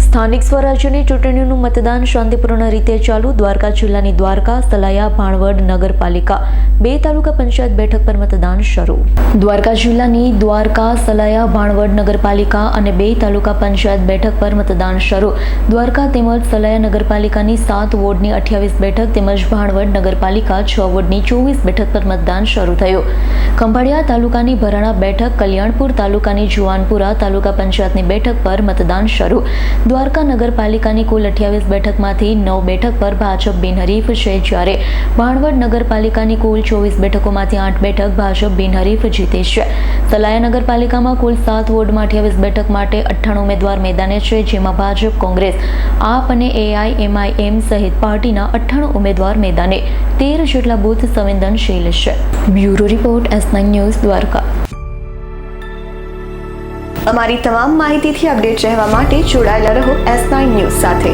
સ્થાનિક સ્વરાજ્યની ચૂંટણીનું મતદાન શાંતિપૂર્ણ રીતે ચાલુ. દ્વારકા જિલ્લાની દ્વારકા, સલાયા, ભાણવડ નગરપાલિકા 2 તાલુકા પંચાયત બેઠક પર મતદાન શરૂ. દ્વારકા જિલ્લાની દ્વારકા, સલાયા, ભાણવડ નગરપાલિકા અને 2 તાલુકા પંચાયત બેઠક પર મતદાન શરૂ. દ્વારકા તેમજ સલાયા નગરપાલિકાની 7 વોર્ડની 28 બેઠક તેમજ ભાણવડ નગરપાલિકા 6 વોર્ડની 24 બેઠક પર મતદાન શરૂ થયું. ખંભાળિયા તાલુકાની ભરાણા બેઠક, કલ્યાણપુર તાલુકાની જુવાનપુરા તાલુકા પંચાયતની બેઠક પર મતદાન શરૂ. દ્વારકા નગરપાલિકાની કુલ 28 બેઠકમાંથી 9 બેઠક પર ભાજપ બિનહરીફ છે, જ્યારે ભાણવડ નગરપાલિકાની કુલ 24 બેઠકોમાંથી 8 બેઠક ભાજપ બિનહરીફ જીતે છે. સલાયા નગરપાલિકામાં કુલ 7 વોર્ડમાં 28 બેઠક માટે 98 ઉમેદવાર મેદાને છે, જેમાં ભાજપ, કોંગ્રેસ, આપ અને AIMIM સહિત પાર્ટીના 98 ઉમેદવાર મેદાને. 13 જેટલા બૂથ સંવેદનશીલ છે. Bureau report, S9 news, Dwarka. અમારી તમામ માહિતીથી અપડેટ રહેવા માટે જોડાયેલા રહો S9 ન્યૂઝ સાથે.